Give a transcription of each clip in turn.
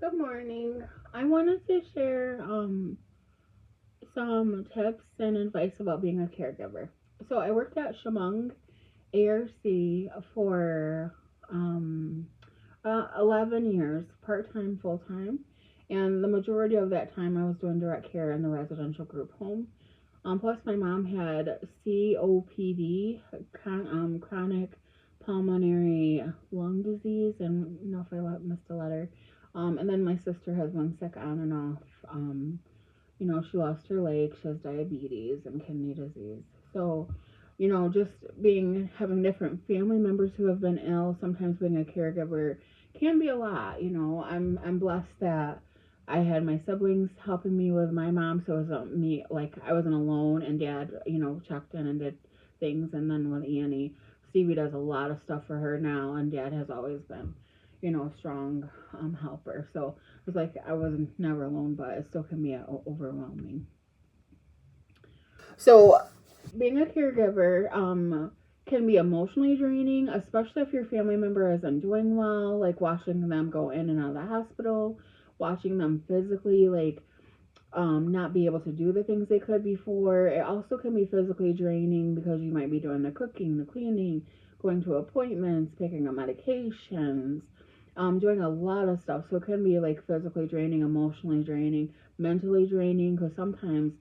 Good morning. I wanted to share some tips and advice about being a caregiver. So I worked at Shamong ARC for 11 years, part time, full time. And the majority of that time I was doing direct care in the residential group home. Plus, my mom had COPD, chronic pulmonary lung disease, and you know if I missed a letter. And then my sister has been sick on and off. She lost her leg, she has diabetes and kidney disease. So, just having different family members who have been ill, sometimes being a caregiver can be a lot. I'm blessed that I had my siblings helping me with my mom, so it wasn't me, like I wasn't alone, and dad, checked in and did things. And then with Annie, Stevie does a lot of stuff for her now, and dad has always been, a strong helper. So it's like I wasn't never alone, but it still can be overwhelming. So being a caregiver can be emotionally draining, especially if your family member isn't doing well, like watching them go in and out of the hospital, watching them physically not be able to do the things they could before. It also can be physically draining because you might be doing the cooking, the cleaning, going to appointments, picking up medications, doing a lot of stuff. So it can be like physically draining, emotionally draining, mentally draining, because sometimes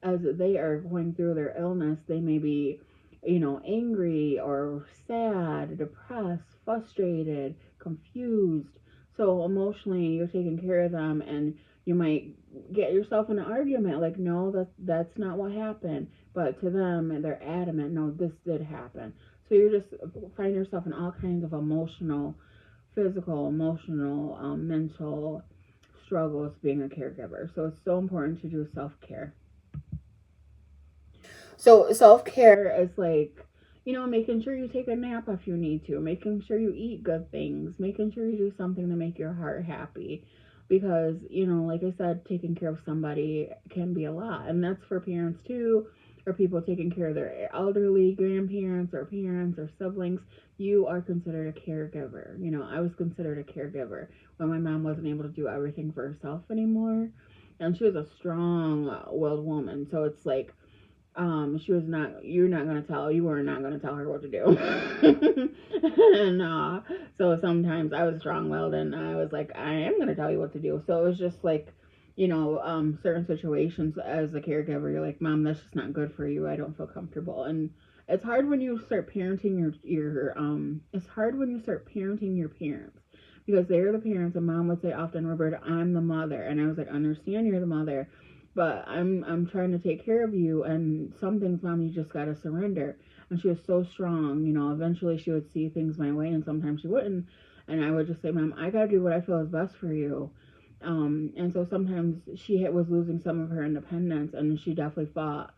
as they are going through their illness, they may be, angry or sad, depressed, frustrated, confused. So emotionally, you're taking care of them, and you might get yourself in an argument like, no, that's not what happened. But to them, they're adamant, no, this did happen. So you just find yourself in all kinds of emotional, physical, emotional, mental struggles being a caregiver. So it's so important to do self-care. So self care is like, making sure you take a nap if you need to, making sure you eat good things, making sure you do something to make your heart happy. Because, like I said, taking care of somebody can be a lot. And that's for parents too, or people taking care of their elderly grandparents or parents or siblings. You are considered a caregiver. I was considered a caregiver when my mom wasn't able to do everything for herself anymore. And she was a strong willed woman. So it's like, she was not, you were not gonna tell her what to do. And so sometimes I was strong-willed, and I was like, I am gonna tell you what to do. So it was just like, certain situations as a caregiver, you're like, mom, that's just not good for you, I don't feel comfortable. And it's hard when you start parenting it's hard when you start parenting your parents, because they're the parents, and mom would say often, Roberta, I'm the mother. And I was like, I understand you're the mother, but I'm trying to take care of you, and some things, mom, you just gotta surrender. And she was so strong. Eventually she would see things my way, and sometimes she wouldn't. And I would just say, mom, I gotta do what I feel is best for you. And so sometimes she was losing some of her independence, and she definitely fought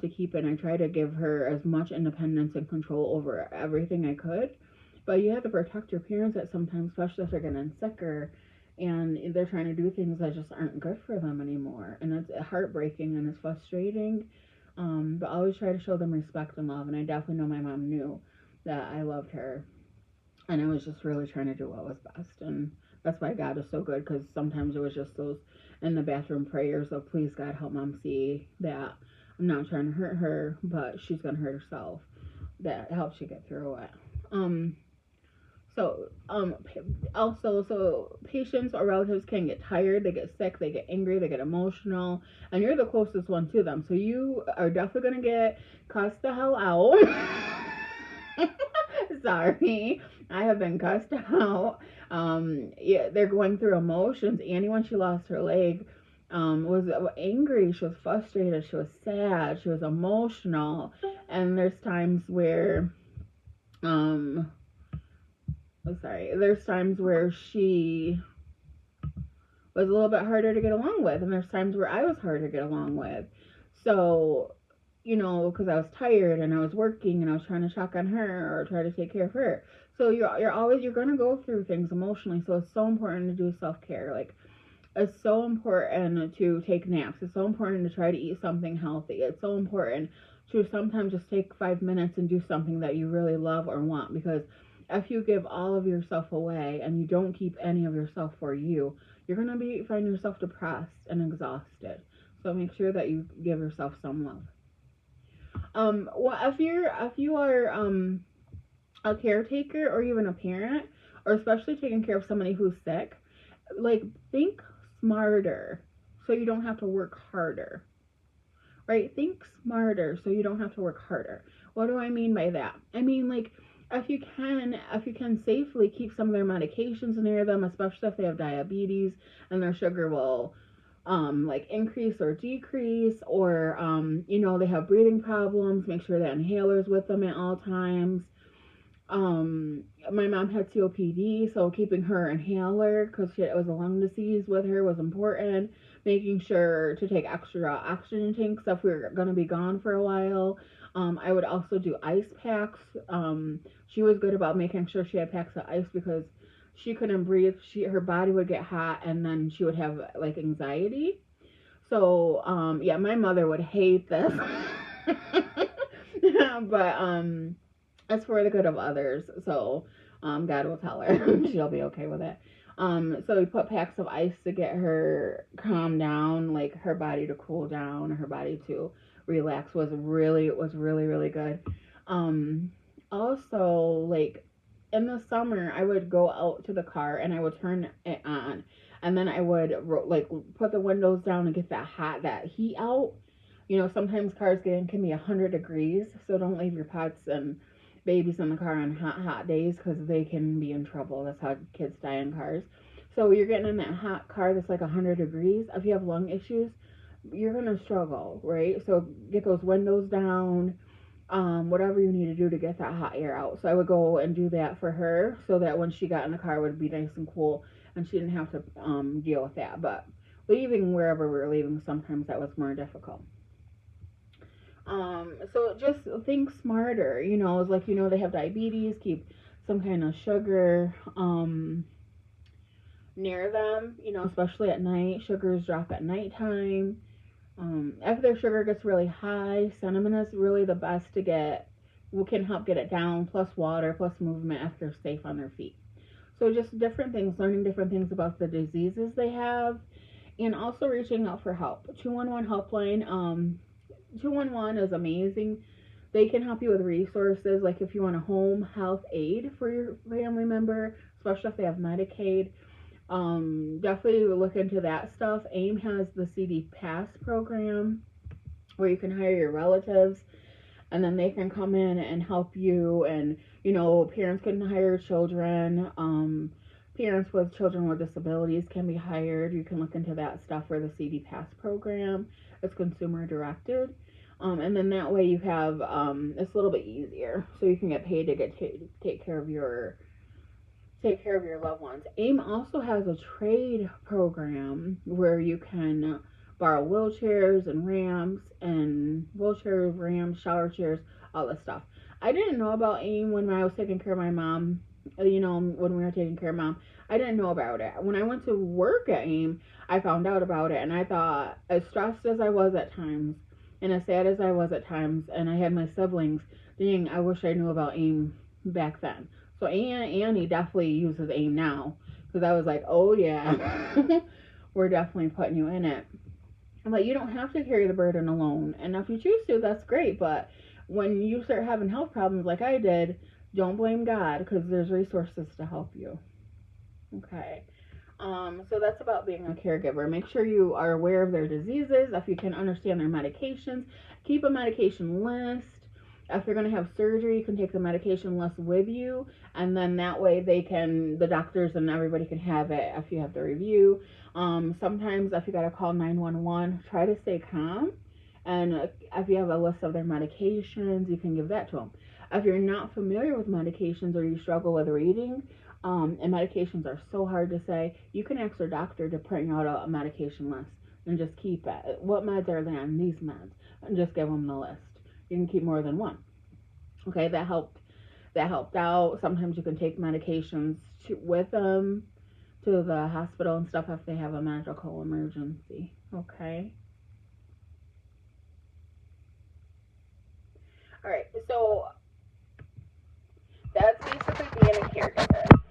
to keep it. And I tried to give her as much independence and control over everything I could. But you have to protect your parents at sometimes, especially if they're getting sicker and they're trying to do things that just aren't good for them anymore. And it's heartbreaking and it's frustrating. But I always try to show them respect and love. And I definitely know my mom knew that I loved her. And I was just really trying to do what was best. And that's why God is so good, because sometimes it was just those in the bathroom prayers of, please, God, help mom see that I'm not trying to hurt her, but she's going to hurt herself. That helps you get through it. So, also, so patients or relatives can get tired, they get sick, they get angry, they get emotional, and you're the closest one to them. So you are definitely gonna get cussed the hell out. Sorry, I have been cussed out. Yeah, they're going through emotions. Annie, when she lost her leg, was angry. She was frustrated. She was sad. She was emotional. And there's times where, um, I'm sorry, there's times where she was a little bit harder to get along with, and there's times where I was harder to get along with. So, because I was tired and I was working and I was trying to check on her or try to take care of her. So you're gonna go through things emotionally. So it's so important to do self care. Like, it's so important to take naps. It's so important to try to eat something healthy. It's so important to sometimes just take 5 minutes and do something that you really love or want, because if you give all of yourself away and you don't keep any of yourself for you, you're gonna be find yourself depressed and exhausted. So make sure that you give yourself some love. Well, if you are a caretaker or even a parent, or especially taking care of somebody who's sick, like think smarter so you don't have to work harder. Right? Think smarter so you don't have to work harder. What do I mean by that? I mean, like, if you can safely keep some of their medications near them, especially if they have diabetes and their sugar will like increase or decrease, or they have breathing problems, make sure that inhaler's with them at all times. My mom had COPD, so keeping her inhaler because it was a lung disease with her was important. Making sure to take extra oxygen tanks if we were going to be gone for a while. I would also do ice packs. She was good about making sure she had packs of ice because she couldn't breathe. Her body would get hot, and then she would have like anxiety. So yeah, my mother would hate this, but it's for the good of others. So God will tell her she'll be okay with it. So we put packs of ice to get her calmed down, like her body to cool down, her body to relax was really good. Um, Also, like in the summer, I would go out to the car and I would turn it on, and then I would like put the windows down and get that heat out. Sometimes cars can be 100 degrees, so don't leave your pets and babies in the car on hot days because they can be in trouble. That's how kids die in cars. So you're getting in that hot car that's like 100 degrees. If you have lung issues, you're gonna struggle, right? So get those windows down, whatever you need to do to get that hot air out. So I would go and do that for her so that when she got in the car it would be nice and cool and she didn't have to deal with that. But leaving wherever we were leaving, sometimes that was more difficult. So just think smarter. It's like they have diabetes, keep some kind of sugar near them. Especially at night. Sugars drop at nighttime. If their sugar gets really high, cinnamon is really the best to get. We can help get it down. Plus water, plus movement if they're safe on their feet. So just different things, learning different things about the diseases they have, and also reaching out for help. 211 helpline. 211 is amazing. They can help you with resources, like if you want a home health aid for your family member, especially if they have Medicaid. Definitely look into that stuff. AIM has the CD Pass program where you can hire your relatives and then they can come in and help you. And parents can hire children. Parents with children with disabilities can be hired. You can look into that stuff for the CD Pass program. It's consumer directed. And then that way you have it's a little bit easier, so you can get paid to take care of your loved ones. AIM also has a trade program where you can borrow wheelchairs, ramps, shower chairs, all this stuff. I didn't know about AIM when I was taking care of my mom. When we were taking care of mom, I didn't know about it. When I went to work at AIM, I found out about it, and I thought, as stressed as I was at times, and as sad as I was at times, and I had my siblings, dang, I wish I knew about AIM back then. So Annie definitely uses AIM now, because I was like, oh yeah, we're definitely putting you in it. But you don't have to carry the burden alone. And if you choose to, that's great. But when you start having health problems like I did, don't blame God, because there's resources to help you. Okay. So that's about being a caregiver. Make sure you are aware of their diseases. If you can understand their medications, keep a medication list. If you're going to have surgery, you can take the medication list with you, and then that way the doctors and everybody can have it if you have the review. Sometimes if you got to call 911, try to stay calm. And if you have a list of their medications, you can give that to them. If you're not familiar with medications or you struggle with reading, and medications are so hard to say, you can ask your doctor to print out a medication list and just keep it. What meds are they on? These meds. And just give them the list. You can keep more than one. Okay, that helped. That helped out. Sometimes you can take medications with them to the hospital and stuff if they have a medical emergency. Okay. All right. So that's basically being a caregiver.